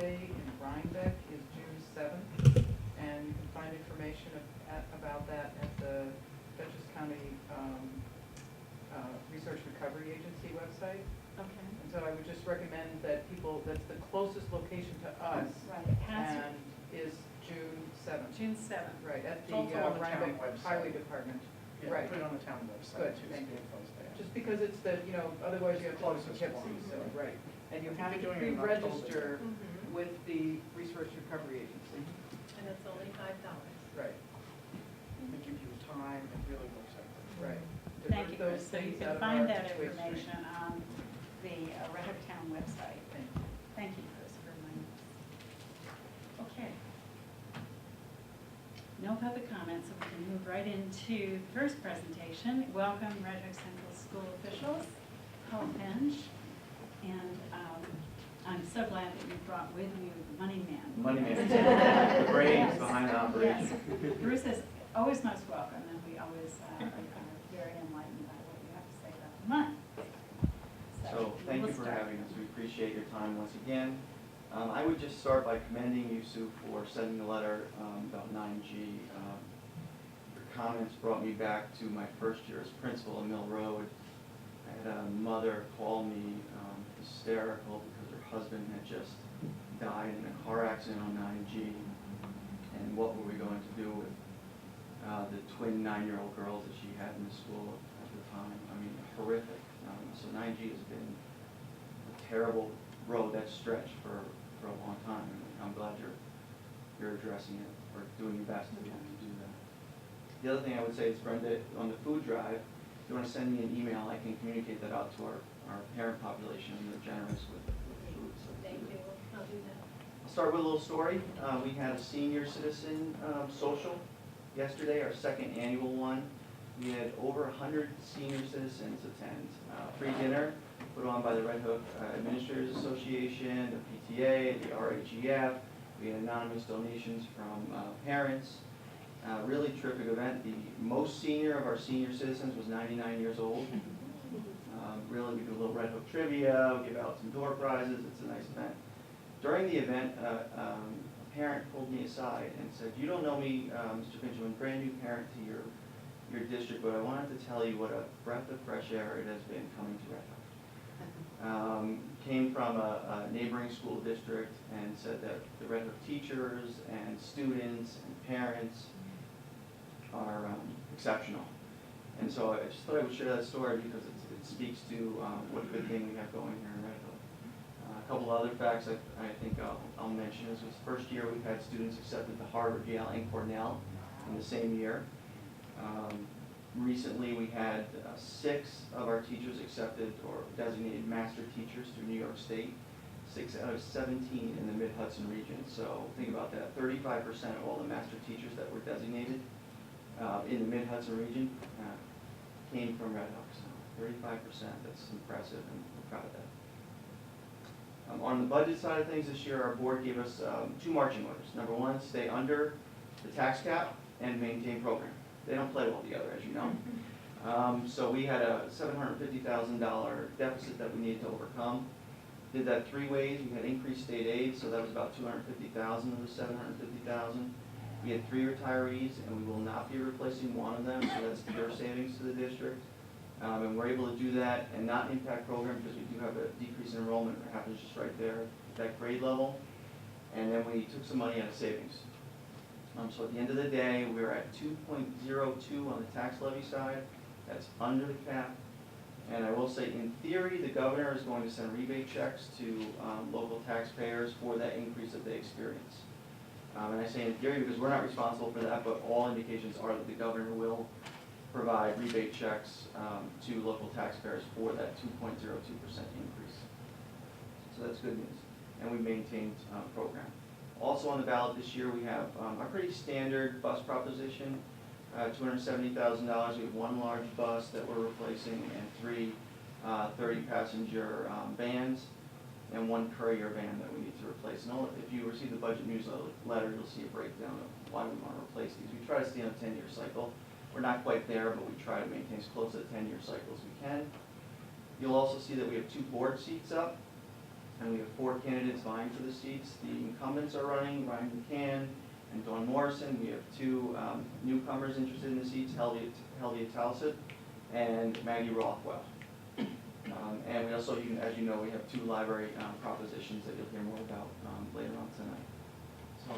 Day in Rhinebeck is June 7th, and you can find information about that at the Dutchess County Research Recovery Agency website. Okay. And so I would just recommend that people, that's the closest location to us. Right. And is June 7th. June 7th. Right, at the Also on the town Rhinebeck website. Highway Department. Yeah, Right. put it on the town website Good, too, so thank you. info is there. Just because it's the, otherwise you have to go to Closest Poughkeepsie, one. so, right. And you I think have to they're doing it in pre-register Mhm. with the Research Recovery Agency. And it's only $5. Right, They give you time, it really looks like. right. Thank you, Divert Chris. those So you things can out of find our that situation. information on the Red Hook Town website. Thank you. Thank you, Chris, for reminding us. Okay. No public comments, so we can move right into the first presentation. Welcome Red Hook Central School officials, Paul Bench, and I'm so glad that you brought with you the money man. Money man, the brains Yes. behind the operation. Yes. Bruce is always most welcome, and we always are very enlightened by what you have to say about the money. So thank we'll you for start. having us. We appreciate your time once again. I would just start by commending you, Sue, for sending the letter about 9G. Your comments brought me back to my first year as principal in Mill Road. I had a mother call me hysterical because her husband had just died in a car accident on 9G. And what were we going to do with the twin 9-year-old girls that she had in the school at the time? I mean, horrific. So 9G has been a terrible road that's stretched for a long time. And I'm glad you're addressing it or doing your best to do that. The other thing I would say is, Brenda, on the food drive, if you want to send me an email, I can communicate that out to our parent population, and they're generous with food. So Thank you, I'll do that. I'll start with a little story. We had a senior citizen social yesterday, our second annual one. We had over 100 senior citizens attend. Free dinner put on by the Red Hook Administrators Association, the PTA, the RHEF. We had anonymous donations from parents. Really terrific event. The most senior of our senior citizens was 99 years old. Really, we do a little Red Hook trivia, we give out some door prizes. It's a nice event. During the event, a parent pulled me aside and said, "You don't know me, Mr. Benjamin, brand new parent to your district, but I wanted to tell you what a breath of fresh air it has been coming to Red Hook." Came from a neighboring school district and said that the Red Hook teachers and students and parents are exceptional. And so I just thought I would share that story because it speaks to what a good thing we have going here in Red Hook. A couple other facts I think I'll mention is this first year we've had students accepted to Harvard, Yale, and Cornell in the same year. Recently we had 6 of our teachers accepted or designated master teachers through New York State, 6 out of 17 in the Mid-Hudson region. So think about that, 35% of all the master teachers that were designated in the Mid-Hudson region came from Red Hook. So 35%, that's impressive, and we're proud of that. On the budget side of things this year, our board gave us 2 marching orders. Number 1, stay under the tax cap and maintain program. They don't play well together, as you know. So we had a $750,000 deficit that we needed to overcome. Did that 3 ways. We had increased state aid, so that was about $250,000 of the $750,000. We had 3 retirees, and we will not be replacing one of them, so that's pure savings to the district. And we're able to do that and not impact program because we do have a decrease in enrollment that happens just right there at that grade level. And then we took some money out of savings. So at the end of the day, we're at 2.02 on the tax levy side. That's under the cap. And I will say, in theory, the governor is going to send rebate checks to local taxpayers for that increase that they experience. And I say in theory because we're not responsible for that, but all indications are that the governor will provide rebate checks to local taxpayers for that 2.02% increase. So that's good news. And we maintained program. Also on the ballot this year, we have a pretty standard bus proposition, $270,000. We have 1 large bus that we're replacing and 3 30-passenger vans and 1 courier van that we need to replace. And if you receive the budget newsletter, you'll see a breakdown of why we want to replace these. We try to stay on a 10-year cycle. We're not quite there, but we try to maintain as close to the 10-year cycle as we can. You'll also see that we have 2 board seats up. and we have 4 candidates vying for the seats. The incumbents are running, Ryan McCann and Dawn Morrison. We have 2 newcomers interested in the seats, Heldia Talsett and Maggie Rothwell. And we also, as you know, we have 2 library propositions that you'll hear more about later on tonight. So,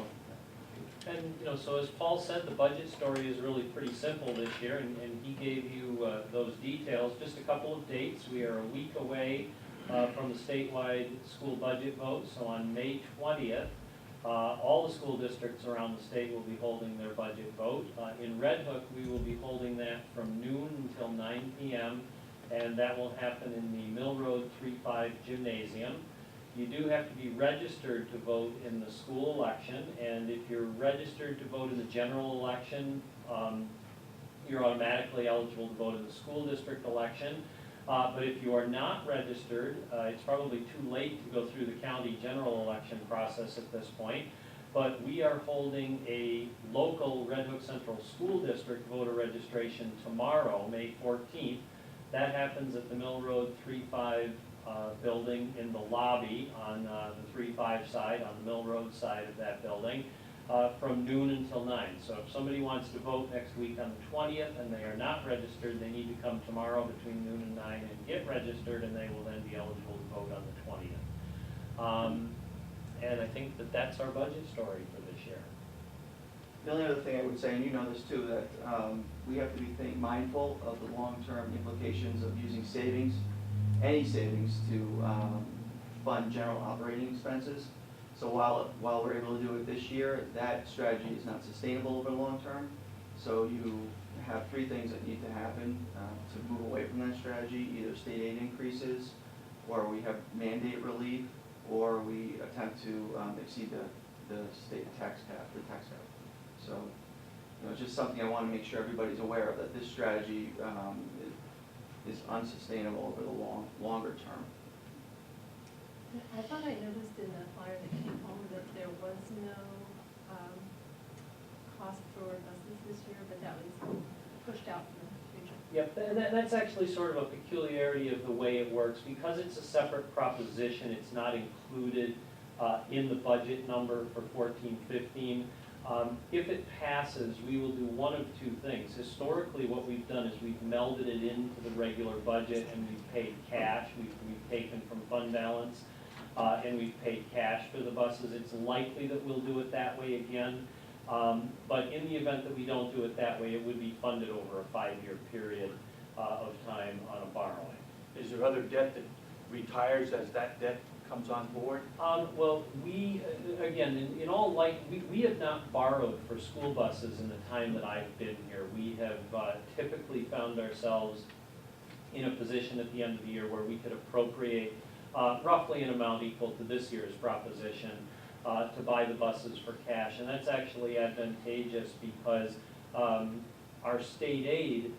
And, so as Paul said, the budget story is really pretty simple this year, and he gave you those details. Just a couple of dates. We are a week away from the statewide school budget vote, so on May 20th, all the school districts around the state will be holding their budget vote. In Red Hook, we will be holding that from noon until 9 p.m., and that will happen in the Mill Road 3-5 Gymnasium. You do have to be registered to vote in the school election, and if you're registered to vote in the general election, you're automatically eligible to vote in the school district election. But if you are not registered, it's probably too late to go through the county general election process at this point. But we are holding a local Red Hook Central School District voter registration tomorrow, May 14th. That happens at the Mill Road 3-5 building in the lobby on the 3-5 side, on the Mill Road side of that building, from noon until 9. So if somebody wants to vote next week on the 20th and they are not registered, they need to come tomorrow between noon and 9 and get registered, and they will then be eligible to vote on the 20th. And I think that that's our budget story for this year. the only other thing I would say, and you know this too, that we have to be mindful of the long-term implications of using savings, any savings, to fund general operating expenses. So while we're able to do it this year, that strategy is not sustainable over the long term. So you have 3 things that need to happen to move away from that strategy: either state aid increases, or we have mandate relief, or we attempt to exceed the state tax cap, the tax cap. So, it's just something I want to make sure everybody's aware of, that this strategy is unsustainable over the longer term. I thought I noticed in the flyer that came home that there was no cost for buses this year, but that was pushed out from the future. Yep, and that's actually sort of a peculiarity of the way it works. Because it's a separate proposition, it's not included in the budget number for 14-15. If it passes, we will do one of 2 things. Historically, what we've done is we've melded it into the regular budget and we've paid cash. We've taken from fund balance and we've paid cash for the buses. It's likely that we'll do it that way again. But in the event that we don't do it that way, it would be funded over a 5-year period of time on a borrowing. Is there other debt that retires as that debt comes on board? Well, we, again, in all we have not borrowed for school buses in the time that I've been here. We have typically found ourselves in a position at the end of the year where we could appropriate roughly an amount equal to this year's proposition to buy the buses for cash. And that's actually advantageous because our state aid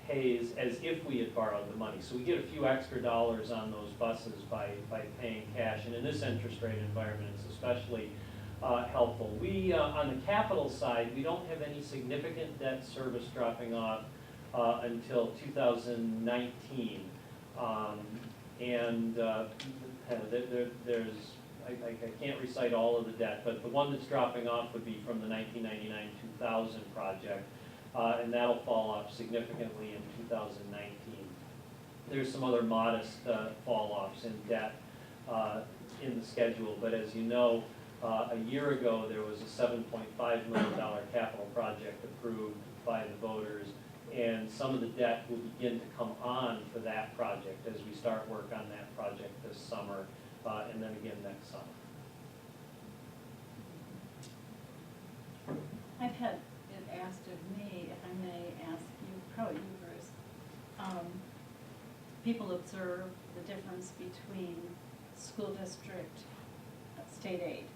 pays as if we had borrowed the money. So we get a few extra dollars on those buses by paying cash. And in this interest rate environment, it's especially helpful. We, on the capital side, we don't have any significant debt service dropping off until 2019. There's I can't recite all of the debt, but the one that's dropping off would be from the 1999-2000 project, and that'll fall off significantly in 2019. There's some other modest fall-offs in debt in the schedule, but as you know, a year ago there was a $7.5 million capital project approved by the voters, and some of the debt will begin to come on for that project as we start work on that project this summer. And then again next summer. I've had it asked of me, if I may ask you, probably you, Bruce. People observe the difference between school district state aid.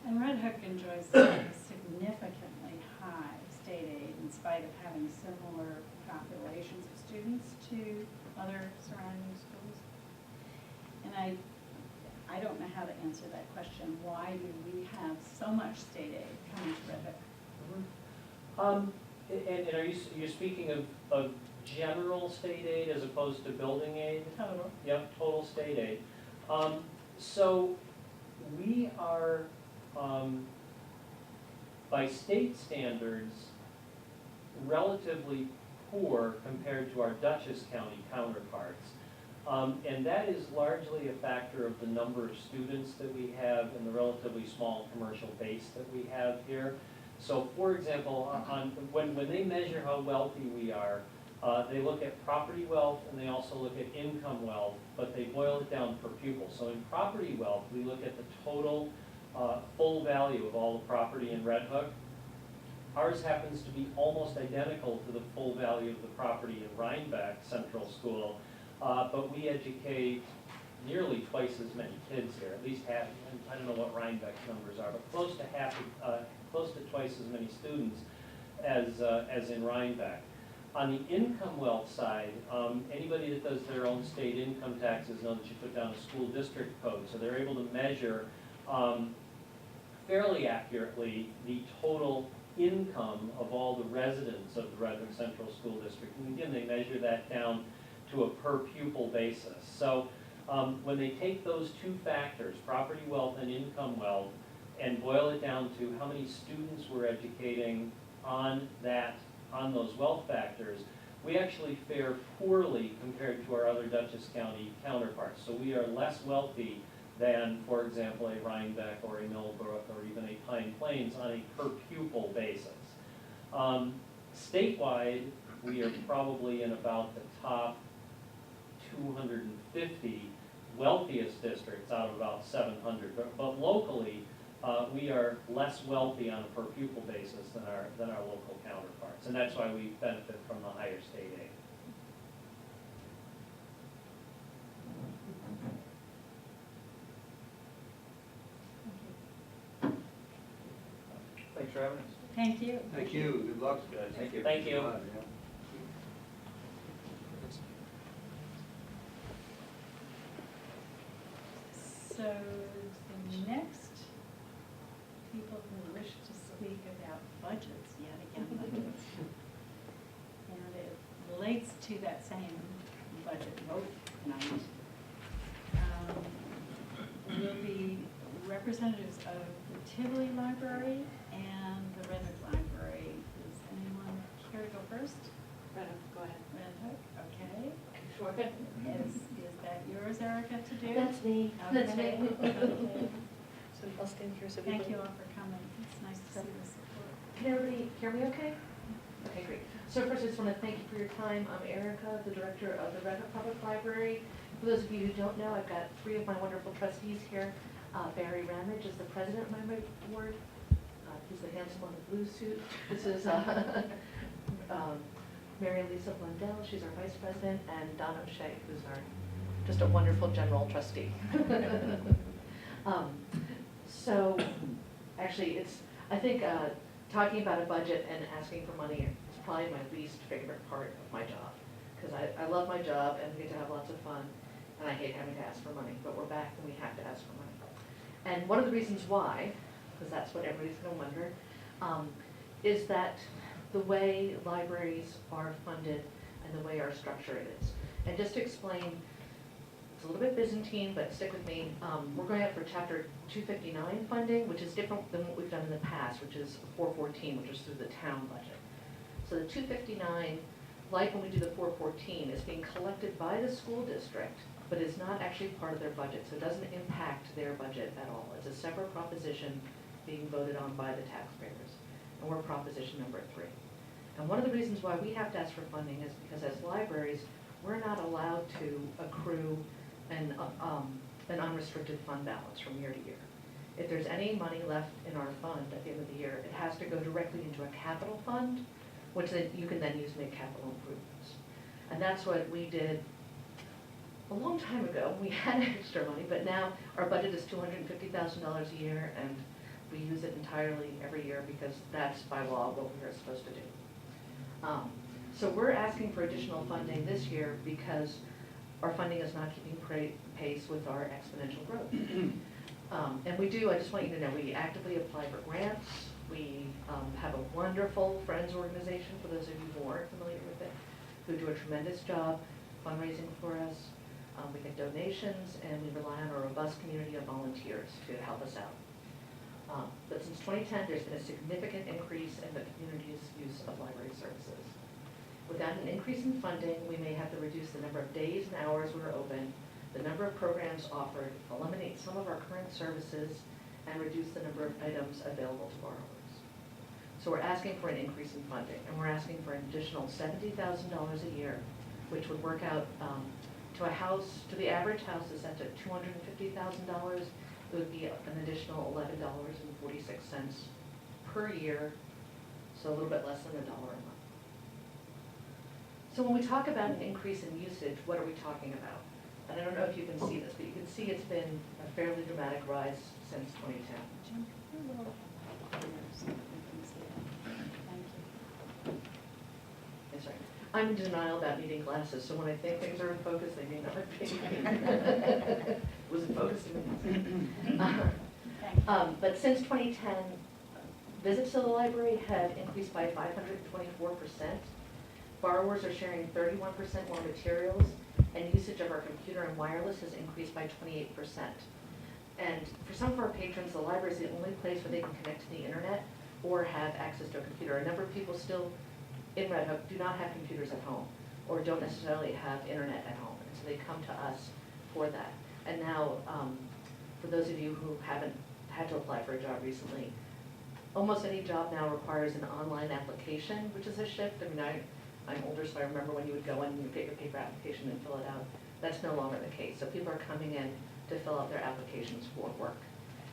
And Red Hook enjoys significantly high state aid in spite of having similar populations of students to other surrounding schools. And I don't know how to answer that question. Why do we have so much state aid coming to Red Hook? And are you speaking of general state aid as opposed to building aid? Total. Yep, total state aid. So we are, by state standards, relatively poor compared to our Dutchess County counterparts. And that is largely a factor of the number of students that we have and the relatively small commercial base that we have here. So for example, when they measure how wealthy we are, they look at property wealth and they also look at income wealth, but they boil it down per pupil. So in property wealth, we look at the total full value of all the property in Red Hook. Ours happens to be almost identical to the full value of the property in Rhinebeck Central School, but we educate nearly twice as many kids here, at least half. I don't know what Rhinebeck's numbers are, but close to twice as many students as in Rhinebeck. On the income wealth side, anybody that does their own state income taxes know that you put down a school district code, so they're able to measure fairly accurately the total income of all the residents of the Red Hook Central School District. And again, they measure that down to a per pupil basis. So when they take those two factors, property wealth and income wealth, and boil it down to how many students we're educating on those wealth factors, we actually fare poorly compared to our other Dutchess County counterparts. So we are less wealthy than, for example, a Rhinebeck or a Millbrook or even a Pine Plains on a per pupil basis. Statewide, we are probably in about the top 250 wealthiest districts out of about 700. But locally, we are less wealthy on a per pupil basis than our local counterparts, and that's why we benefit from the higher state aid. Thanks for having us. Thank you. Thank you, good luck, guys. Thank you. Thank you. So the next people who wish to speak about budgets, yet again budgets, and it relates to that same budget vote tonight, will be representatives of the Tivoli Library and the Red Hook Library. Does anyone care to go first? Red Hook, go ahead. Red Hook, okay. Sure. Is that yours, Erica, to do? That's me, that's me. Okay. Okay. So I'll stand here so Thank you people. all for coming. It's nice to see the support. Can everybody hear me okay? Okay, great. So first, I just want to thank you for your time. I'm Erica, the director of the Red Hook Public Library. For those of you who don't know, I've got three of my wonderful trustees here. Barry Ramage is the president of my board. He's the handsome one in the blue suit. This is Mary Lisa Blundell, she's our vice president, and Don O'Shea, who's our just a wonderful general trustee. So actually, I think talking about a budget and asking for money is probably my least favorite part of my job, because I love my job and we get to have lots of fun, and I hate having to ask for money, but we're back and we have to ask for money. And one of the reasons why, because that's what everybody's going to wonder, is that the way libraries are funded and the way our structure is. And just to explain, it's a little bit Byzantine, but stick with me. We're going up for Chapter 259 funding, which is different than what we've done in the past, which is 414, which is through the town budget. So the 259, like when we do the 414, is being collected by the school district, but is not actually part of their budget, so it doesn't impact their budget at all. It's a separate proposition being voted on by the taxpayers, and we're proposition number 3. And one of the reasons why we have to ask for funding is because as libraries, we're not allowed to accrue an unrestricted fund balance from year to year. If there's any money left in our fund at the end of the year, it has to go directly into a capital fund, which then you can then use to make capital improvements. And that's what we did a long time ago. We had extra money, but now our budget is $250,000 a year, and we use it entirely every year because that's by law what we are supposed to do. So we're asking for additional funding this year because our funding is not keeping pace with our exponential growth. And we do, I just want you to know, we actively apply for grants. We have a wonderful Friends organization, for those of you who aren't familiar with it, who do a tremendous job fundraising for us. We get donations, and we rely on a robust community of volunteers to help us out. But since 2010, there's been a significant increase in the community's use of library services. Without an increase in funding, we may have to reduce the number of days and hours we're open, the number of programs offered, eliminate some of our current services, and reduce the number of items available to borrowers. So we're asking for an increase in funding, and we're asking for an additional $70,000 a year, which would work out to the average house is at $250,000. It would be an additional $11.46 per year, so a little bit less than $1 a month. So when we talk about an increase in usage, what are we talking about? And I don't know if you can see this, but you can see it's been a fairly dramatic rise since 2010. Jim, you're a little here so that we can see it. Thank you. Yes, right. I'm in denial about needing glasses, so when I think things are in focus, they may not be. It wasn't focused to me. Thank you. But since 2010, visits to the library have increased by 524%. Borrowers are sharing 31% more materials, and usage of our computer and wireless has increased by 28%. And for some of our patrons, the library is the only place where they can connect to the internet or have access to a computer. A number of people still in Red Hook do not have computers at home or don't necessarily have internet at home, and so they come to us for that. And now, for those of you who haven't had to apply for a job recently, almost any job now requires an online application, which is a shift. I mean, I'm older, so I remember when you would go in and you get your paper application and fill it out. That's no longer the case. So people are coming in to fill out their applications for work.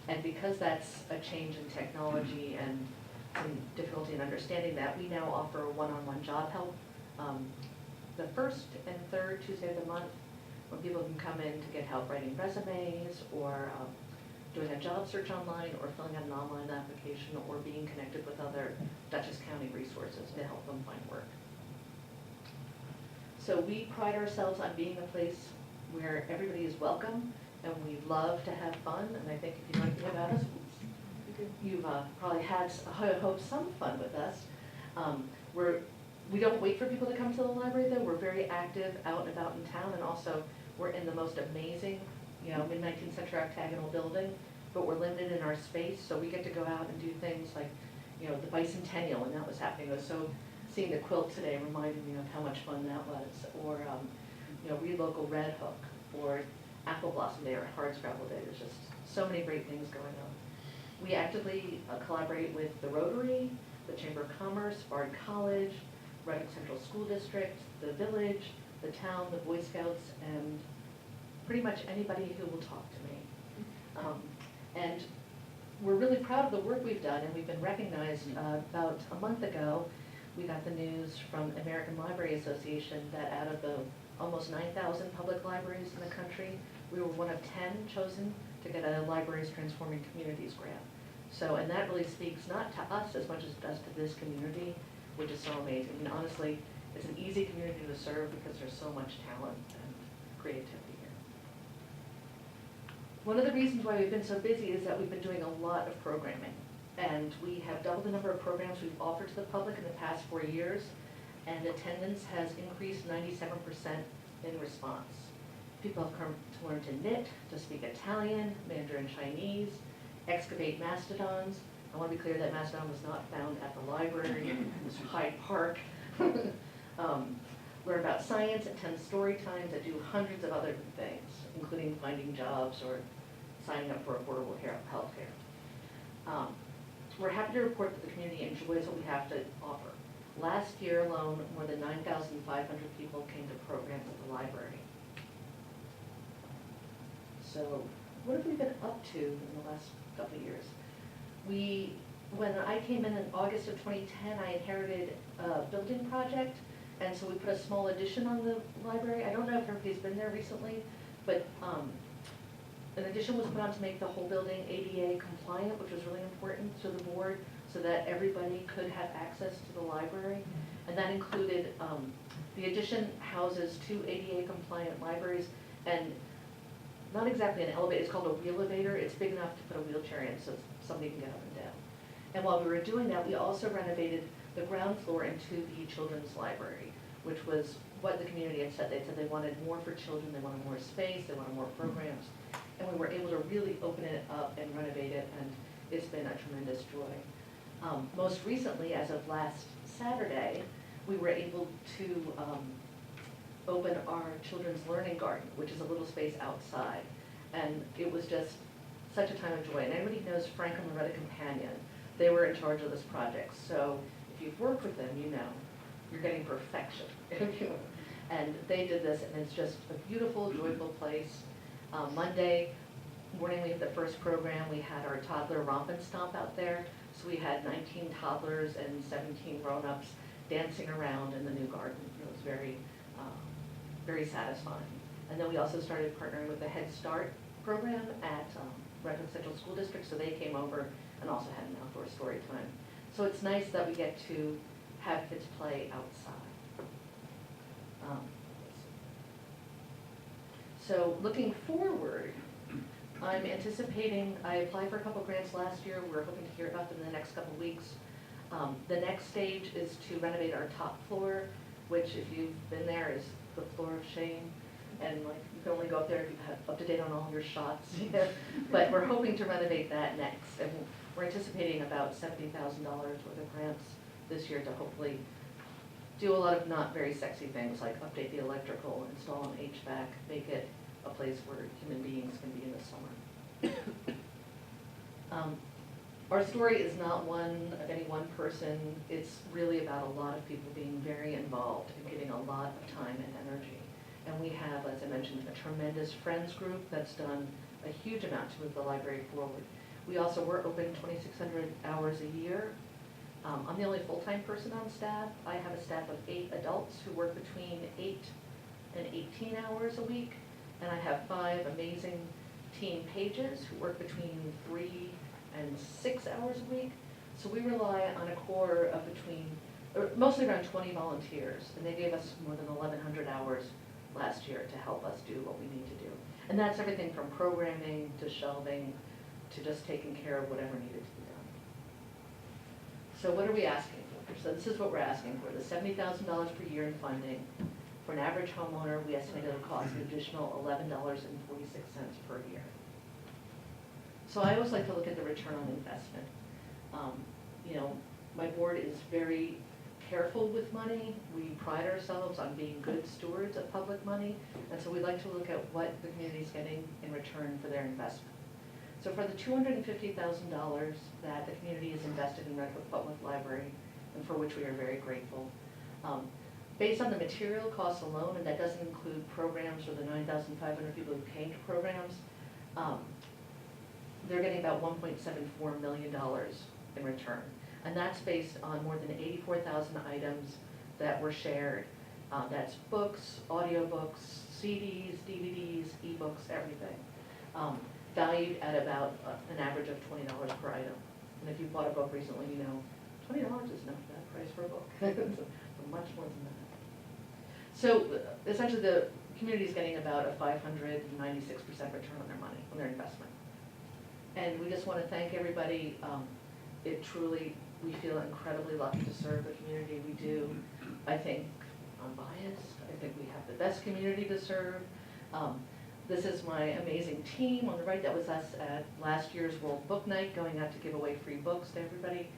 And because that's a change in technology and some difficulty in understanding that, we now offer one-on-one job help the first and third Tuesday of the month, when people can come in to get help writing resumes or doing a job search online or filling out an online application or being connected with other Dutchess County resources to help them find work. So we pride ourselves on being a place where everybody is welcome and we love to have fun. And I think if you know anything about us, you've probably had, I hope, some fun with us. We don't wait for people to come to the library though. We're very active out and about in town, and also we're in the most amazing, mid-19th century octagonal building, but we're limited in our space, so we get to go out and do things like, the bicentennial, and that was happening. So seeing the quilt today reminded me of how much fun that was, or Read Local Red Hook, or Apple Blossom Day, or Hardscrabble Day. There's just so many great things going on. We actively collaborate with the Rotary, the Chamber of Commerce, Bard College, Red Hook Central School District, the village, the town, the Boy Scouts, and pretty much anybody who will talk to me. And we're really proud of the work we've done, and we've been recognized. About a month ago, we got the news from American Library Association that out of the almost 9,000 public libraries in the country, we were one of 10 chosen to get a Libraries Transforming Communities grant. So, and that really speaks not to us as much as it does to this community, which is so amazing. And honestly, it's an easy community to serve because there's so much talent and creativity here. One of the reasons why we've been so busy is that we've been doing a lot of programming. And we have doubled the number of programs we've offered to the public in the past 4 years, and attendance has increased 97% in response. People have come to learn to knit, to speak Italian, Mandarin Chinese, excavate mastodons. I want to be clear that mastodon was not found at the library, it was Hyde Park. Learn about science, attend story times, and do hundreds of other things, including finding jobs or signing up for affordable health care. We're happy to report that the community enjoys what we have to offer. Last year alone, more than 9,500 people came to programs at the library. So what have we been up to in the last couple of years? When I came in August of 2010, I inherited a building project, and so we put a small addition on the library. I don't know if everybody's been there recently, but an addition was put on to make the whole building ADA compliant, which was really important to the board, so that everybody could have access to the library. And that included, the addition houses 2 ADA compliant libraries, and not exactly an elevator, it's called a wheel-elevator. It's big enough to put a wheelchair in so somebody can get up and down. And while we were doing that, we also renovated the ground floor into the children's library, which was what the community had said. They said they wanted more for children, they wanted more space, they wanted more programs. And we were able to really open it up and renovate it, and it's been a tremendous joy. Most recently, as of last Saturday, we were able to open our children's learning garden, which is a little space outside. And it was just such a time of joy. And anybody who knows Frank and Loretta Companion, they were in charge of this project. So if you've worked with them, you know you're getting perfection. And they did this, and it's just a beautiful, joyful place. Monday morning, we had the first program. We had our toddler romp and stomp out there. So we had 19 toddlers and 17 grown-ups dancing around in the new garden. It was very, very satisfying. And then we also started partnering with the Head Start program at Red Hook Central School District, so they came over and also had an outdoor story time. So it's nice that we get to have kids play outside. So looking forward, I'm anticipating, I applied for a couple grants last year. We're hoping to hear about them in the next couple weeks. The next stage is to renovate our top floor, which if you've been there is the floor of shame. And like, you can only go up there if you have up to date on all your shots. But we're hoping to renovate that next. And we're anticipating about $70,000 worth of grants this year to hopefully do a lot of not very sexy things like update the electrical, install an HVAC, make it a place where human beings can be in the summer. Our story is not one of any one person. It's really about a lot of people being very involved and giving a lot of time and energy. And we have, as I mentioned, a tremendous friends group that's done a huge amount to move the library forward. We also were open 2,600 hours a year. I'm the only full-time person on staff. I have a staff of 8 adults who work between 8 and 18 hours a week. And I have 5 amazing teen pages who work between 3 and 6 hours a week. So we rely on a core of mostly around 20 volunteers. And they gave us more than 1,100 hours last year to help us do what we need to do. And that's everything from programming to shelving to just taking care of whatever needed to be done. So what are we asking for? So this is what we're asking for, the $70,000 per year in funding. For an average homeowner, we estimate it'll cost an additional $11.46 per year. So I always like to look at the return on investment. You know, my board is very careful with money. We pride ourselves on being good stewards of public money, and so we like to look at what the community is getting in return for their investment. So for the $250,000 that the community has invested in Red Hook Public Library, and for which we are very grateful, based on the material costs alone, and that doesn't include programs or the 9,500 people who came to programs, they're getting about $1.74 million in return. And that's based on more than 84,000 items that were shared. That's books, audiobooks, CDs, DVDs, ebooks, everything. Valued at about an average of $20 per item. And if you bought a book recently, you know, $20 is not a bad price for a book. Much more than that. So essentially the community is getting about a 596% return on their money, on their investment. And we just want to thank everybody. It truly, we feel incredibly lucky to serve the community we do. I think I'm biased. I think we have the best community to serve. This is my amazing team. On the right, that was us at last year's World Book Night, going out to give away free books to everybody.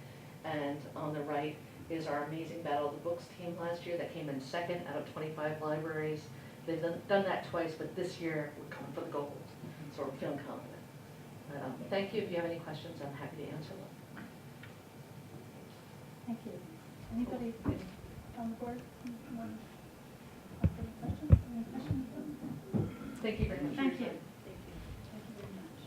And on the right is our amazing Battle of the Books team last year that came in second out of 25 libraries. They've done that twice, but this year we're coming for the gold. So we're feeling confident. But, thank you. If you have any questions, I'm happy to answer them. Thank you. Anybody on the board want to ask any questions? Any questions? Thank you very much. Thank you. Thank Thank you very much.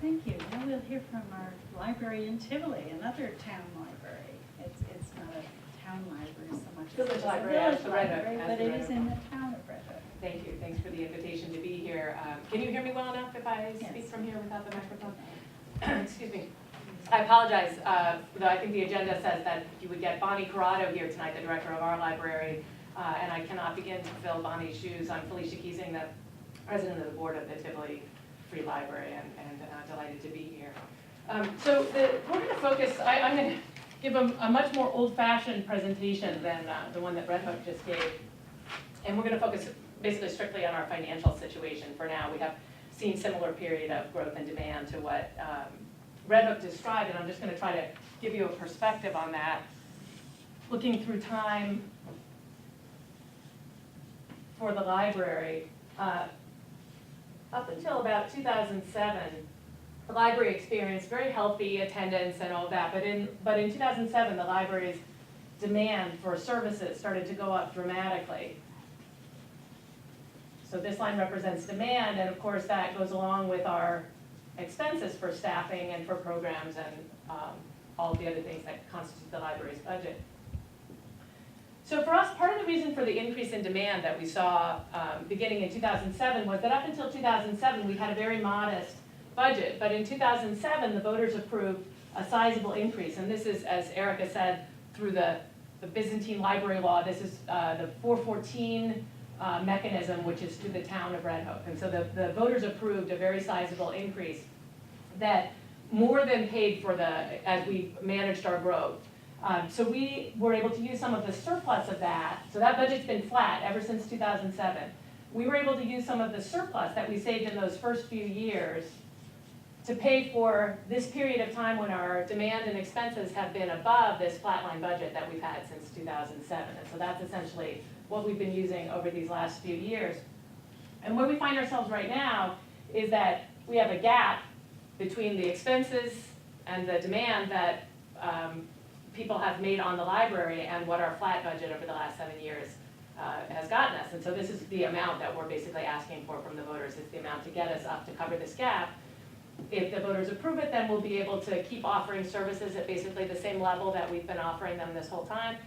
Thank you. Now we'll hear from our library in Tivoli, another town library. It's not a town library so much as Village it's a library, village as the Red Hook- library, as but the it Red is Hook. in the town of Red Hook. Thank you, thanks for the invitation to be here. Can you hear me well enough if I speak Yes. from here without the microphone? Excuse me. I apologize, though I think the agenda says that you would get Bonnie Corrado here tonight, the director of our library, and I cannot begin to fill Bonnie's shoes. I'm Felicia Keesing, the president of the board of the Tivoli Free Library, and delighted to be here. So we're going to focus, I'm going to give a much more old-fashioned presentation than the one that Red Hook just gave. And we're gonna focus basically strictly on our financial situation for now. We have seen similar period of growth and demand to what Red Hook described, and I'm just gonna try to give you a perspective on that. Looking through time for the library, up until about 2007, the library experienced very healthy attendance and all that, but in 2007, the library's demand for services started to go up dramatically. So this line represents demand, and of course that goes along with our expenses for staffing and for programs and all of the other things that constitute the library's budget. So for us, part of the reason for the increase in demand that we saw beginning in 2007 was that up until 2007, we had a very modest budget. But in 2007, the voters approved a sizable increase. And this is, as Erica said, through the Byzantine library law. This is the 414 mechanism, which is to the town of Red Hook. And so the voters approved a very sizable increase that more than paid for as we managed our growth. So we were able to use some of the surplus of that. So that budget's been flat ever since 2007. We were able to use some of the surplus that we saved in those first few years to pay for this period of time when our demand and expenses have been above this flatline budget that we've had since 2007. And so that's essentially what we've been using over these last few years. And where we find ourselves right now is that we have a gap between the expenses and the demand that people have made on the library and what our flat budget over the last 7 years has gotten us. And so this is the amount that we're basically asking for from the voters. It's the amount to get us up to cover this gap. If the voters approve it, then we'll be able to keep offering services at basically the same level that we've been offering them this whole time.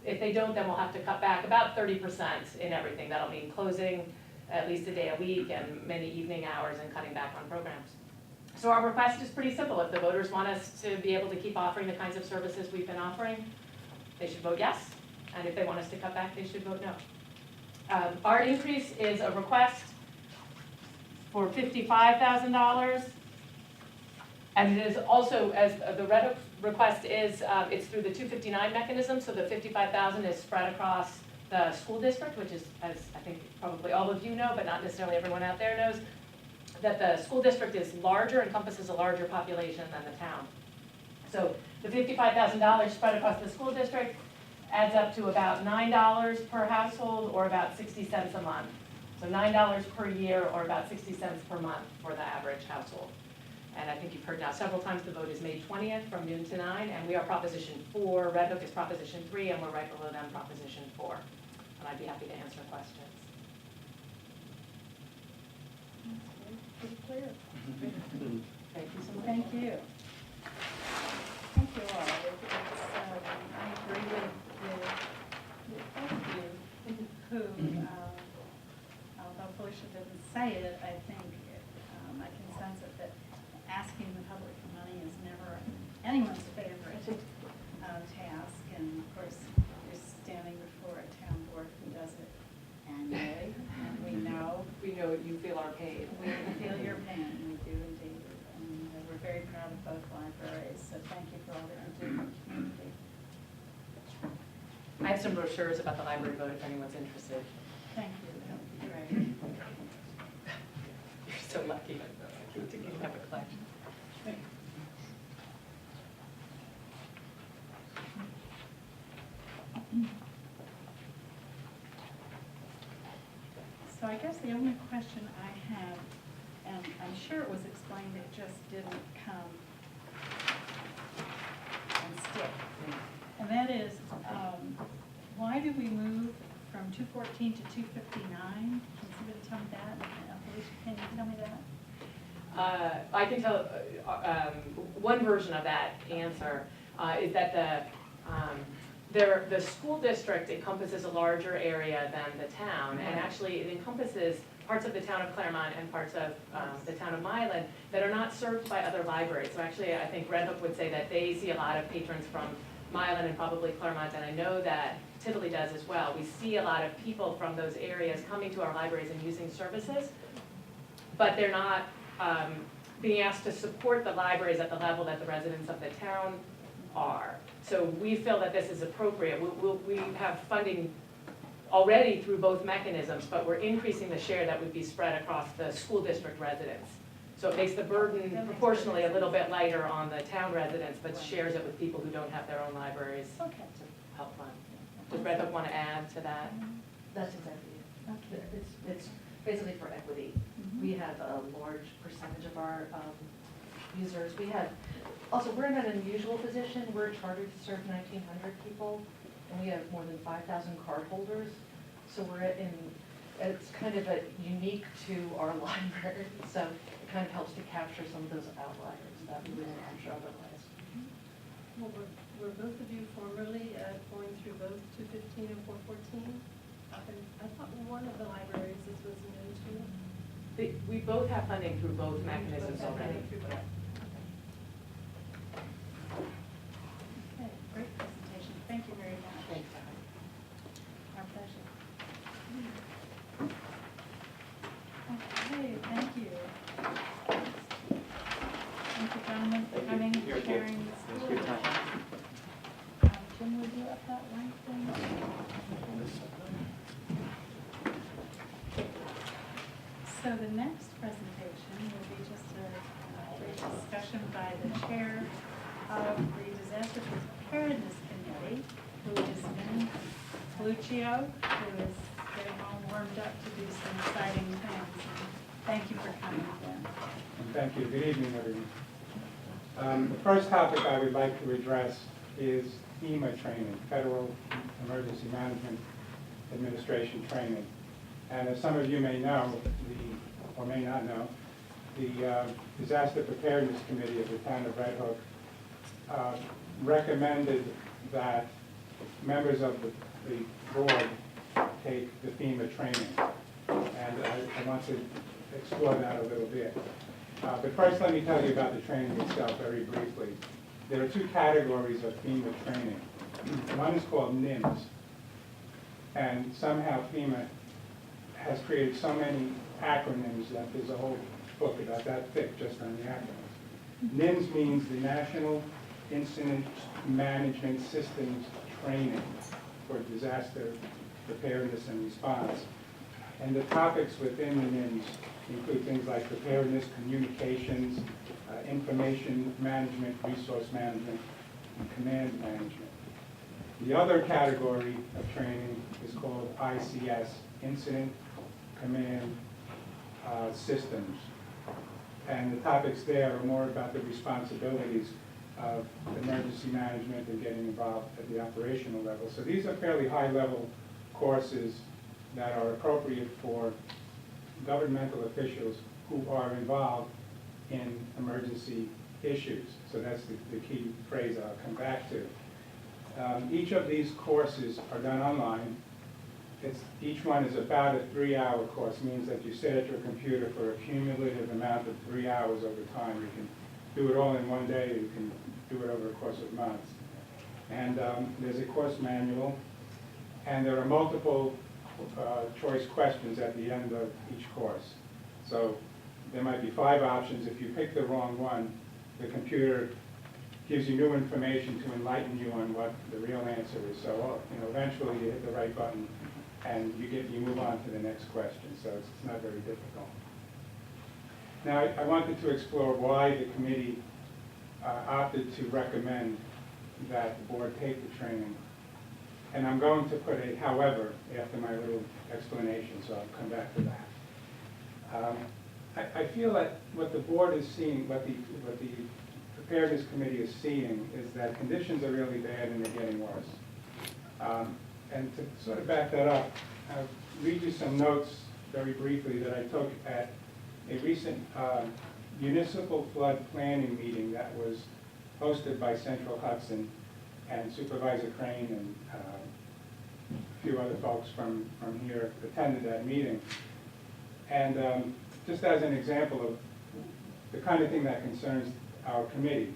If they don't, then we'll have to cut back about 30% in everything. That'll mean closing at least a day a week and many evening hours and cutting back on programs. So our request is pretty simple. If the voters want us to be able to keep offering the kinds of services we've been offering, they should vote yes. And if they want us to cut back, they should vote no. Our increase is a request for $55,000. And it is also, as the Red Hook request is, it's through the 259 mechanism. So the $55,000 is spread across the school district, which is, as I think probably all of you know, but not necessarily everyone out there knows, that the school district is larger, encompasses a larger population than the town. So the $55,000 spread across the school district adds up to about $9 per household or about 60 cents a month. So $9 per year or about 60 cents per month for the average household. And I think you've heard now several times the vote is May 20th from noon to 9, and we are Proposition 4. Red Hook is Proposition 3, and we're right below them, Proposition 4. And I'd be happy to answer questions. Pretty clear. Thank you so much. Thank you. Thank you all. I agree with both of you who, although Felicia didn't say it, I think I can sense it that asking the public for money is never anyone's favorite task. And of course, you're standing before a town board who does it annually, and we know you feel our pain. we feel your pain. We do indeed, and we're very proud of both libraries. So thank you for all that you do for the community. I have some brochures about the library vote if anyone's interested. Thank you. That would be great. You're so lucky. I think you have a collection. So I guess the only question I have, and I'm sure it was explained, it just didn't come and stick. And that is, why do we move from 214 to 259? Can somebody tell me that? Felicia, can you tell me that? I can tell one version of that answer is that the school district encompasses a larger area than the town, and actually it encompasses parts of the town of Claremont and parts of the town of Milan that are not served by other libraries. So actually I think Red Hook would say that they see a lot of patrons from Milan and probably Claremont, and I know that Tivoli does as well. We see a lot of people from those areas coming to our libraries and using services, but they're not being asked to support the libraries at the level that the residents of the town are. So we feel that this is appropriate. We have funding already through both mechanisms, but we're increasing the share that would be spread across the school district residents. So it makes the burden proportionally a little bit lighter on the town residents, but shares it with people who don't have their own libraries to Okay. help fund. Does Red Hook want to add to that? That's exactly it. Okay. It's basically for equity. We have a large percentage of our users. Also, we're in an unusual position. We're chartered to serve 1,900 people, and we have more than 5,000 cardholders. So it's kind of unique to our library. So it kind of helps to capture some of those outliers that we wouldn't capture otherwise. Well, were both of you formerly going through both 215 and 414? I thought one of the libraries was new to. We both have funding through both mechanisms Both have already. funding through both. Okay, great presentation. Thank you very much. Thanks. Our pleasure. Okay, thank you. Thank you, gentlemen, for coming and You're good. sharing the It was school. a good time. Jim, would you up that link thing? So the next presentation will be just a brief discussion by the chair of the Disaster Preparedness Committee, who is Vin Lucio, who is getting all warmed up to do some exciting things. And thank you for coming, Vin. And thank you. Good evening, everyone. The first topic I would like to address is FEMA training, Federal Emergency Management Administration training. And as some of you may know, or may not know, the Disaster Preparedness Committee of the town of Red Hook recommended that members of the board take the FEMA training. And I want to explore that a little bit. But first, let me tell you about the training itself very briefly. There are two categories of FEMA training. One is called NIMS, and somehow FEMA has created so many acronyms that there's a whole book about that thick just on the acronyms. NIMS means the National Incident Management Systems Training for Disaster Preparedness and Response. And the topics within the NIMS include things like preparedness, communications, information management, resource management, and command management. The other category of training is called ICS, Incident Command Systems. And the topics there are more about the responsibilities of emergency management and getting involved at the operational level. So these are fairly high-level courses that are appropriate for governmental officials who are involved in emergency issues. So that's the key phrase I'll come back to. Each of these courses are done online. Each one is about a 3-hour course, means that you sit at your computer for a cumulative amount of 3 hours over time. You can do it all in one day, you can do it over a course of months. And there's a course manual, and there are multiple choice questions at the end of each course. So there might be 5 options. If you pick the wrong one, the computer gives you new information to enlighten you on what the real answer is. So eventually you hit the right button and you move on to the next question. So it's not very difficult. Now I wanted to explore why the committee opted to recommend that the board take the training. And I'm going to put a however after my little explanation, so I'll come back to that. I feel that what the board is seeing, what the Preparedness Committee is seeing, is that conditions are really bad and they're getting worse. And to sort of back that up, I'll read you some notes very briefly that I took at a recent municipal flood planning meeting that was hosted by Central Hudson, and Supervisor Crane and a few other folks from here attended that meeting. And just as an example of the kind of thing that concerns our committee,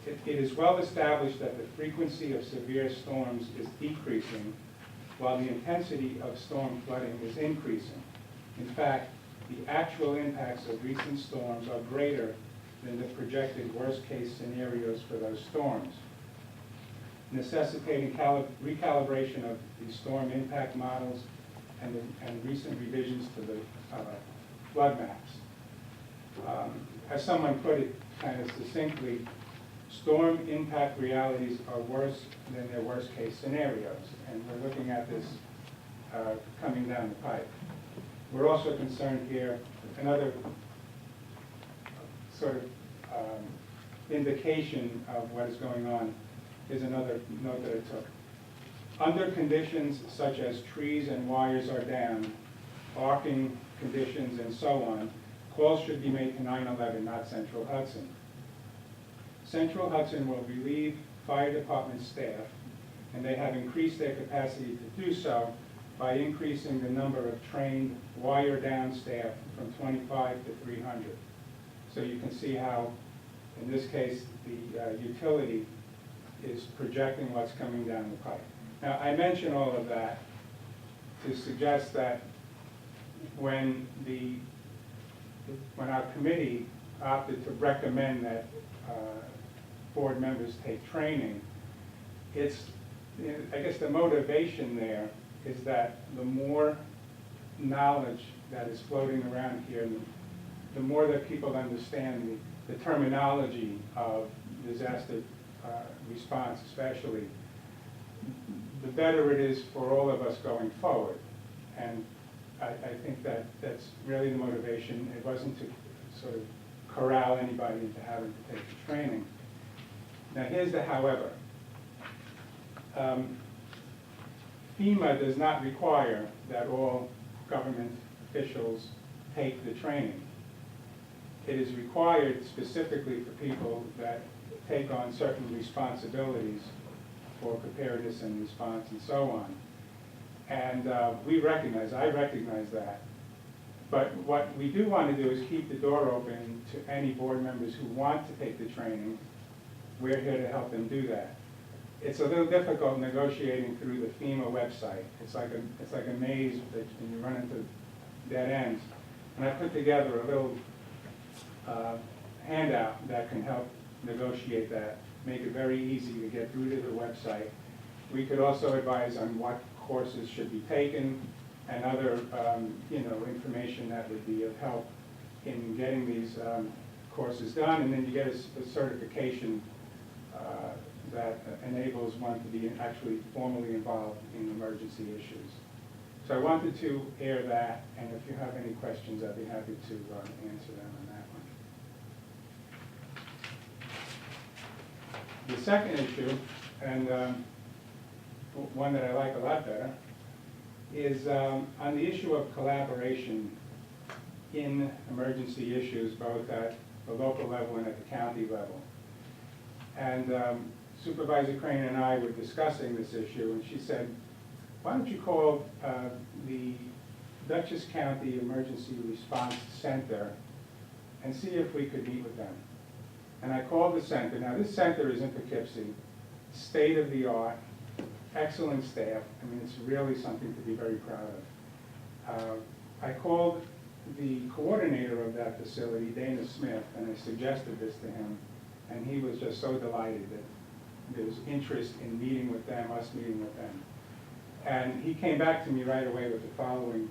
it is well established that the frequency of severe storms is decreasing while the intensity of storm flooding is increasing. In fact, the actual impacts of recent storms are greater than the projected worst-case scenarios for those storms, necessitating recalibration of the storm impact models and recent revisions to the flood maps. As someone put it kind of succinctly, storm impact realities are worse than their worst-case scenarios, and we're looking at this coming down the pipe. We're also concerned here, another sort of indication of what is going on is another note that I took. Under conditions such as trees and wires are down, arcing conditions and so on, calls should be made to 911, not Central Hudson. Central Hudson will relieve fire department staff, and they have increased their capacity to do so by increasing the number of trained wire-down staff from 25 to 300. So you can see how, in this case, the utility is projecting what's coming down the pipe. Now, I mention all of that to suggest that when our committee opted to recommend that board members take training, I guess the motivation there is that the more knowledge that is floating around here, the more that people understand the terminology of disaster response especially, the better it is for all of us going forward. And I think that that's really the motivation. It wasn't to sort of corral anybody into having to take the training. Now here's the however. FEMA does not require that all government officials take the training. It is required specifically for people that take on certain responsibilities for preparedness and response and so on. And I recognize that. But what we do want to do is keep the door open to any board members who want to take the training. We're here to help them do that. It's a little difficult negotiating through the FEMA website. It's like a maze that you run into dead ends. And I put together a little handout that can help negotiate that, make it very easy to get through to the website. We could also advise on what courses should be taken and other information that would be of help in getting these courses done. And then you get a certification that enables one to be actually formally involved in emergency issues. So I wanted to air that, and if you have any questions, I'd be happy to answer them on that one. The second issue, and one that I like a lot better, is on the issue of collaboration in emergency issues, both at the local level and at the county level. And Supervisor Crane and I were discussing this issue, and she said, why don't you call the Dutchess County Emergency Response Center and see if we could meet with them. And I called the center. Now this center is in Poughkeepsie, state-of-the-art, excellent staff. I mean, it's really something to be very proud of. I called the coordinator of that facility, Dana Smith, and I suggested this to him, and he was just so delighted that there was interest in meeting with them, us meeting with them. And he came back to me right away with the following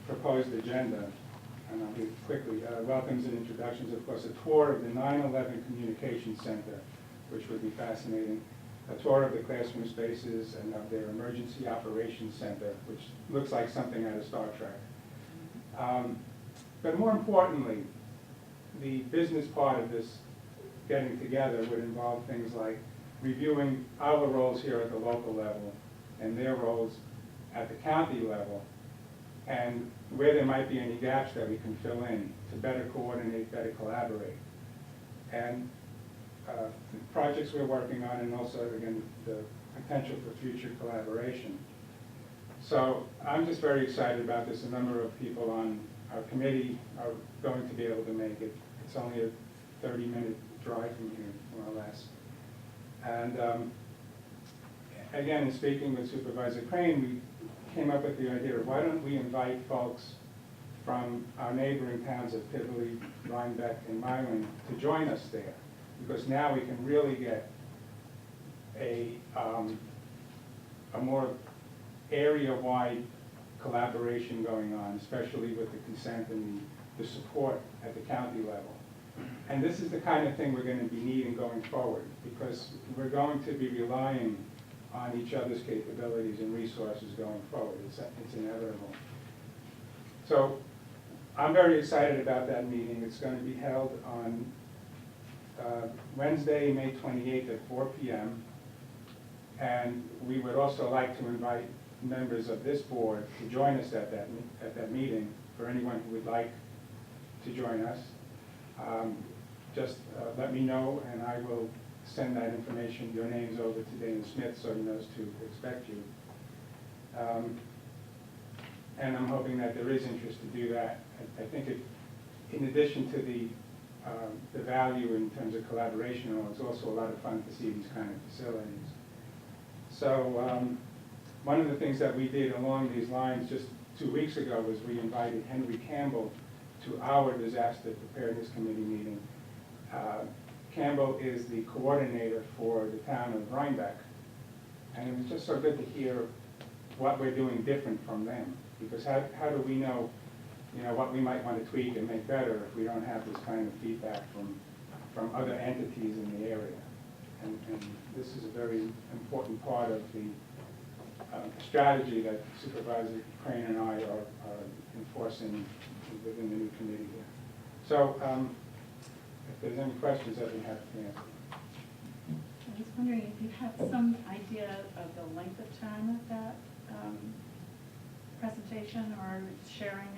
proposed agenda, and I'll do it quickly. Welcomes and introductions, of course, a tour of the 9/11 Communications Center, which would be fascinating, a tour of the classroom spaces and of their Emergency Operations Center, which looks like something out of Star Trek. But more importantly, the business part of this getting together would involve things like reviewing our roles here at the local level and their roles at the county level, and where there might be any gaps that we can fill in to better coordinate, better collaborate. And projects we're working on, and also, again, the potential for future collaboration. So I'm just very excited about this. A number of people on our committee are going to be able to make it. It's only a 30-minute drive from here, more or less. And again, in speaking with Supervisor Crane, we came up with the idea of why don't we invite folks from our neighboring towns of Tivoli, Rhinebeck, and Milan to join us there, because now we can really get a more area-wide collaboration going on, especially with the consent and the support at the county level. And this is the kind of thing we're going to be needing going forward, because we're going to be relying on each other's capabilities and resources going forward. It's inevitable. So I'm very excited about that meeting. It's going to be held on Wednesday, May 28th at 4 p.m. And we would also like to invite members of this board to join us at that meeting, for anyone who would like to join us. Just let me know, and I will send that information, your names, over to Dana Smith so he knows to expect you. And I'm hoping that there is interest to do that. I think in addition to the value in terms of collaboration, it's also a lot of fun to see these kind of facilities. So one of the things that we did along these lines just 2 weeks ago was we invited Henry Campbell to our disaster preparedness committee meeting. Campbell is the coordinator for the town of Rhinebeck, and it was just so good to hear what we're doing different from them, because how do we know, what we might want to tweak and make better if we don't have this kind of feedback from other entities in the area? And this is a very important part of the strategy that Supervisor Crane and I are enforcing within the new committee here. So if there's any questions, I'd be happy to answer. I was wondering if you have some idea of the length of time of that presentation or sharing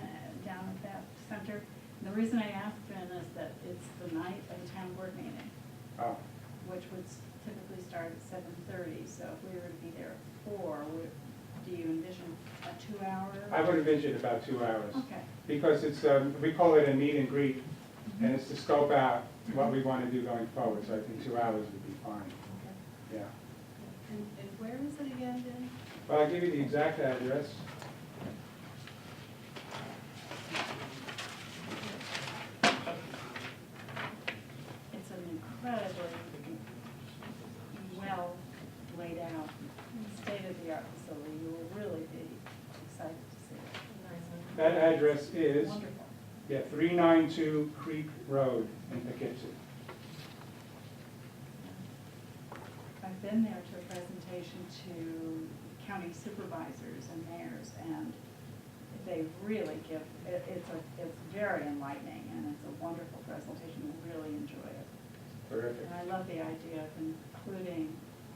down at that center. And the reason I asked Ben is that it's the night of the town board meeting, which would typically start at 7:30. So if we were to be there at 4, do you envision a 2-hour? I would envision about 2 hours. Okay. Because it's, we call it a meet and greet, and it's to scope out what we want to do going forward. So I think 2 hours would be fine. Okay. Yeah. And where is it again, Ben? Well, I'll give you the exact address. It's an incredibly well laid out, state-of-the-art facility. You will really be excited to see it. That address is, Wonderful. 392 Creek Road in Poughkeepsie. I've been there to a presentation to county supervisors and mayors, and they really give, it's very enlightening, and it's a wonderful presentation. You'll really enjoy it. Terrific. And I love the idea of including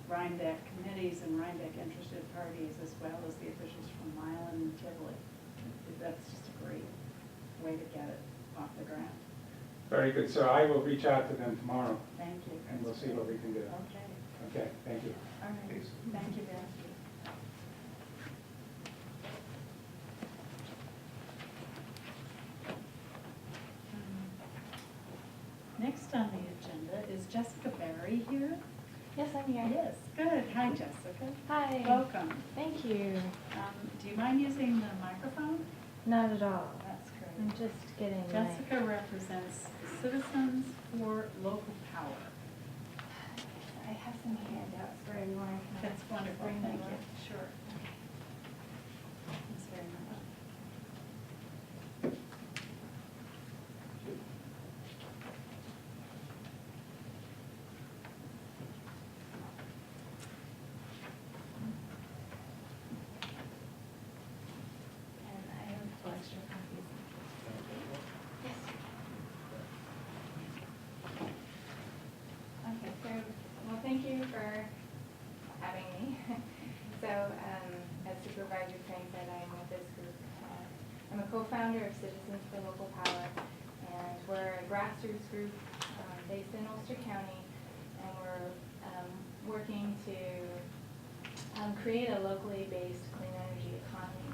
Rhinebeck committees and Rhinebeck interested parties, as well as the officials from Milan and Tivoli. That's just a great way to get it off the ground. Very good. So I will reach out to them tomorrow, Thank you. and we'll see what we can do. Okay. Okay, thank you. All right. Please. Thank you, Ben. Next on the agenda is Jessica Barry here. Yes, I'm here. Yes, good. Hi, Jessica. Hi. Welcome. Thank you. Do you mind using the microphone? Not at all. That's great. I'm just getting Jessica represents Citizens for Local Power. I have some handouts for everyone. That's wonderful. Bring Thank them you. up. Sure. Thanks very much. And I have a few extra copies. Yes. Okay, so, well, thank you for having me. So, as Supervisor Crane said, I'm with this group. I'm a co-founder of Citizens for Local Power, and we're a grassroots group based in Ulster County, and we're working to create a locally based clean energy economy.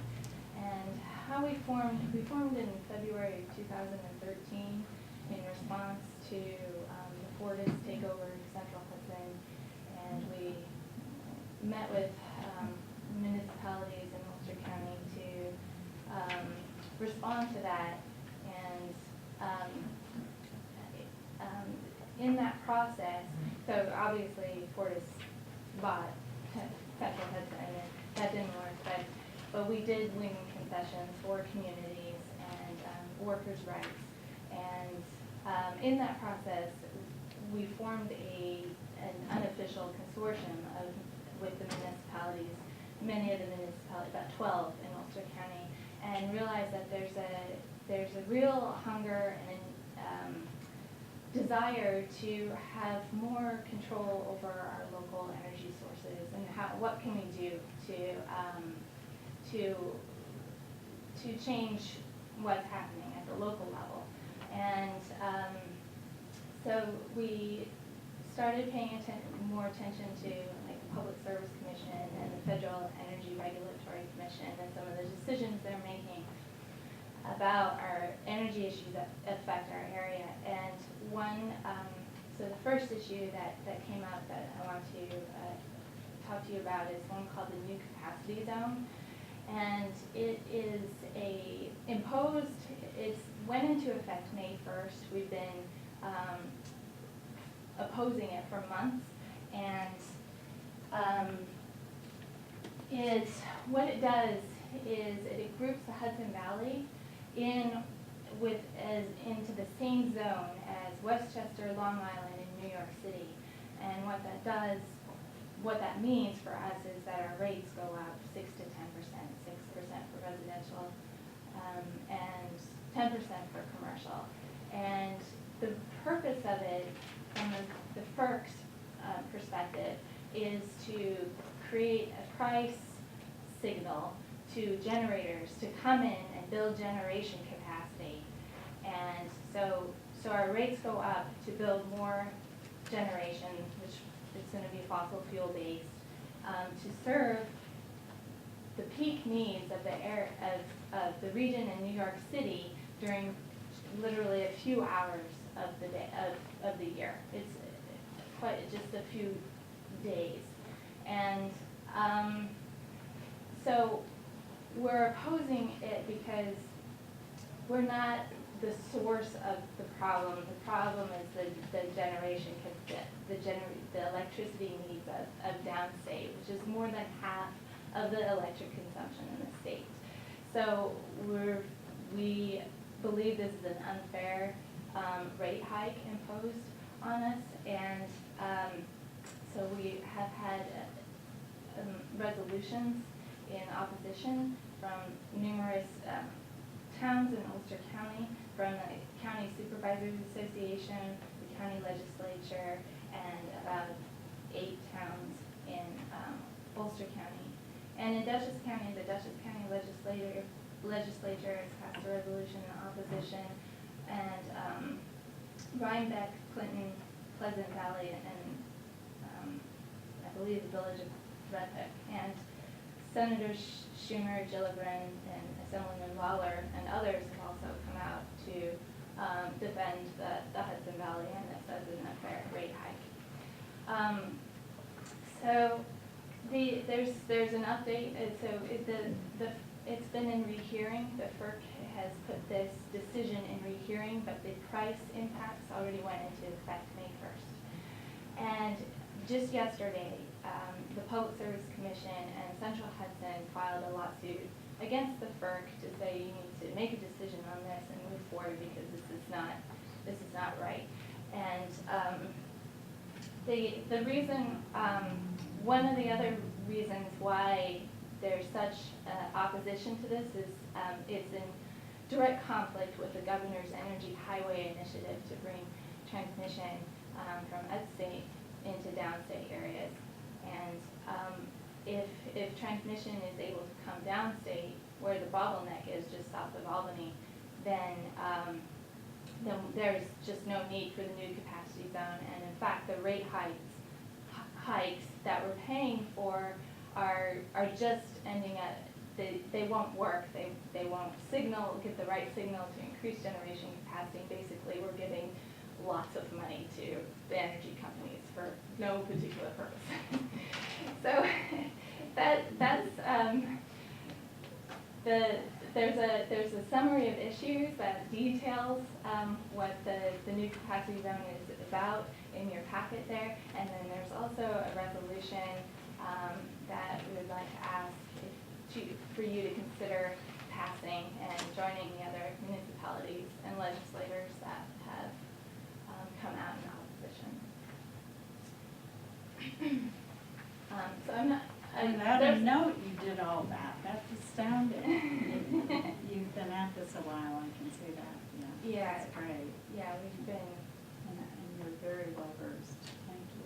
And how we formed in February of 2013 in response to the Fortis takeover of Central Hudson, and we met with municipalities in Ulster County to respond to that. And in that process, so obviously Fortis bought Central Hudson, and that didn't work, but we did win concessions for communities and workers' rights. And in that process, we formed an unofficial consortium with the municipalities, many of the municipalities, about 12 in Ulster County, and realized that there's a real hunger and desire to have more control over our local energy sources, and what can we do to change what's happening at the local level. And so we started paying more attention to like the Public Service Commission and the Federal Energy Regulatory Commission and some of the decisions they're making about our energy issues that affect our area. And so the first issue that came up that I want to talk to you about is one called the New Capacity Zone. And it is it went into effect May 1st. We've been opposing it for months. And what it does is it groups the Hudson Valley into the same zone as Westchester, Long Island, and New York City. And what that means for us is that our rates go up 6 to 10%, 6% for residential, and 10% for commercial. And the purpose of it, from the FERC's perspective, is to create a price signal to generators to come in and build generation capacity. And so our rates go up to build more generation, which is going to be fossil fuel based, to serve the peak needs of the region in New York City during literally a few hours of the day of the year. It's quite just a few days. And so we're opposing it because we're not the source of the problem. The problem is the generation, the electricity needs of downstate, which is more than half of the electric consumption in the state. So we believe this is an unfair rate hike imposed on us, and so we have had resolutions in opposition from numerous towns in Ulster County, from the County Supervisors Association, the county legislature, and about 8 towns in Ulster County. And in Dutchess County, the Dutchess County legislature has passed a resolution in opposition, and Rhinebeck, Clinton, Pleasant Valley, and I believe the village of Redhook. And Senator Schumer, Gillibrand, and Assemblyman Lawler, and others have also come out to defend the Hudson Valley and this as an unfair rate hike. So there's an update. So it's been in rehearing. The FERC has put this decision in rehearing, but the price impacts already went into effect May 1st. And just yesterday, the Public Service Commission and Central Hudson filed a lawsuit against the FERC to say you need to make a decision on this and move forward because this is not right. And the reason, one of the other reasons why there's such opposition to this is it's in direct conflict with the governor's Energy Highway Initiative to bring transmission from upstate into downstate areas. And if transmission is able to come downstate, where the bottleneck is just south of Albany, then there's just no need for the new capacity zone. And in fact, the rate hikes that we're paying for are just ending at, they won't work. They won't get the right signal to increase generation capacity. Basically, we're giving lots of money to the energy companies for no particular purpose. So there's a summary of issues that details what the new capacity zone is about in your packet there. And then there's also a resolution that we would like to ask for you to consider passing and joining the other municipalities and legislators that have come out in opposition. So I'm not. Without a note, you did all that. That's astounding. You've been at this a while, I can see that. Yeah. That's great. Yeah, we've been. And you're very well versed. Thank you.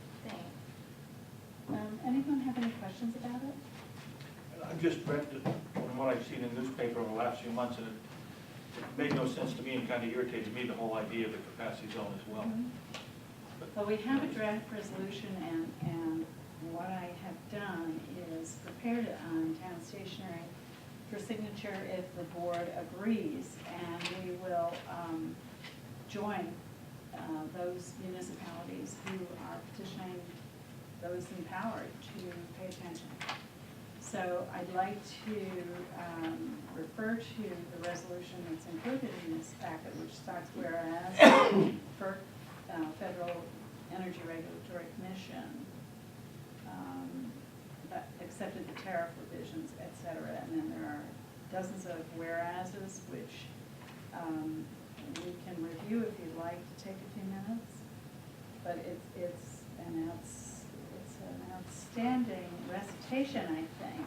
Thanks. Anyone have any questions about it? I've just read from what I've seen in the newspaper over the last few months, and it made no sense to me and kind of irritated me, the whole idea of the capacity zone as well. Well, we have a draft resolution, and what I have done is prepared it on town stationery for signature if the board agrees, and we will join those municipalities who are petitioning those empowered to pay attention. So I'd like to refer to the resolution that's included in this packet, which starts whereas for Federal Energy Regulatory Commission that accepted the tariff revisions, et cetera. And then there are dozens of whereases, which we can review if you'd like to take a few minutes. But it's an outstanding recitation, I think,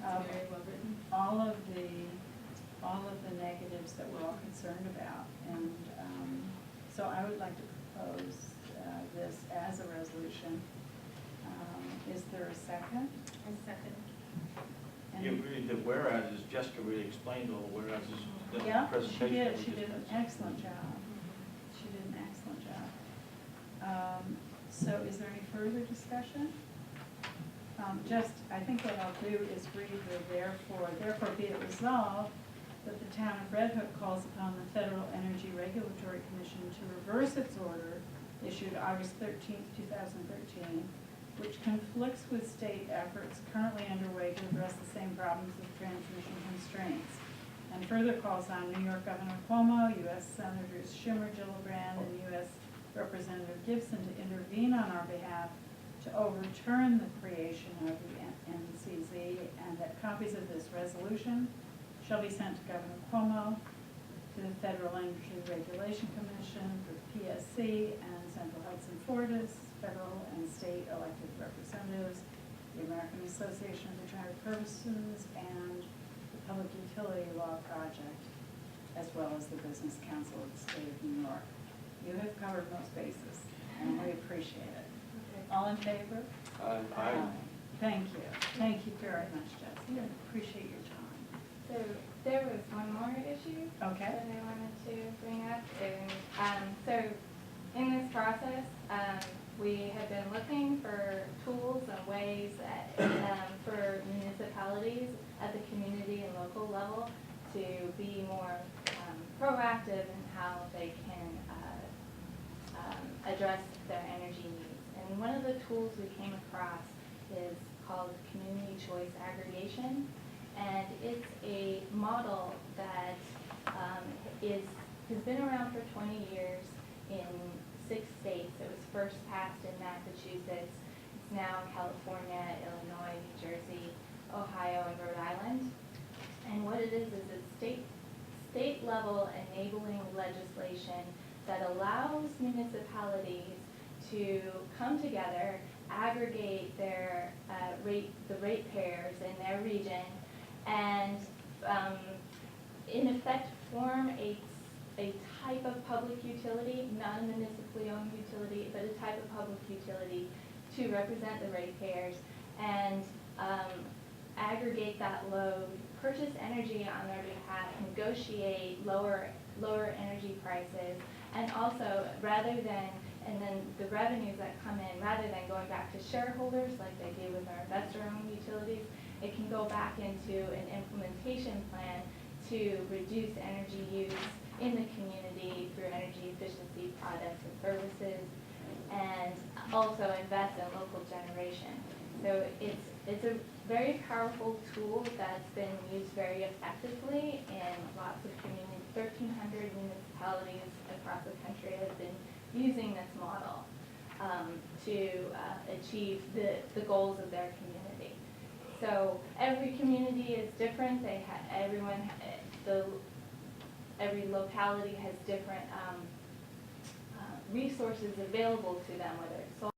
of very well written. all of the negatives that we're all concerned about. And so I would like to propose this as a resolution. Is there a second? A second. You agree that whereas is Jessica really explained all the whereas in the Yeah, presentation. she did an excellent job. She did an excellent job. So is there any further discussion? I think what I'll do is read the therefore be it resolved that the town of Red Hook calls upon the Federal Energy Regulatory Commission to reverse its order issued August 13th, 2013, which conflicts with state efforts currently underway to address the same problems with transmission constraints, and further calls on New York Governor Cuomo, U.S. Senators Schumer, Gillibrand, and U.S. Representative Gibson to intervene on our behalf to overturn the creation of the NCZ, and that copies of this resolution shall be sent to Governor Cuomo, to the Federal Energy Regulation Commission, the PSC, and Central Hudson Fortis, federal and state elected representatives, the American Association of Retired Persons, and the Public Utility Law Project, as well as the Business Council of the State of New York. You have covered most bases, and we appreciate it. All in favor? Thank you. Thank you very much, Jessie. I appreciate your time. So there was one more issue Okay. that I wanted to bring up. So in this process, we have been looking for tools and ways for municipalities at the community and local level to be more proactive in how they can address their energy needs. And one of the tools we came across is called community choice aggregation. And it's a model that has been around for 20 years in 6 states. It was first passed in Massachusetts. It's now California, Illinois, New Jersey, Ohio, and Rhode Island. And what it is it's state level enabling legislation that allows municipalities to come together, aggregate their the ratepayers in their region, and in effect form a type of public utility, not a municipally owned utility, but a type of public utility to represent the ratepayers and aggregate that load, purchase energy on their behalf, negotiate lower energy prices, and also and then the revenues that come in, rather than going back to shareholders like they do with our investor-owned utilities, it can go back into an implementation plan to reduce energy use in the community through energy efficiency products and services, and also invest in local generation. So it's It's a very powerful tool that's been used very effectively in lots of communities. 1,300 municipalities across the country have been using this model to achieve the goals of their community. So every community is different. Every locality has different resources available to them, whether it's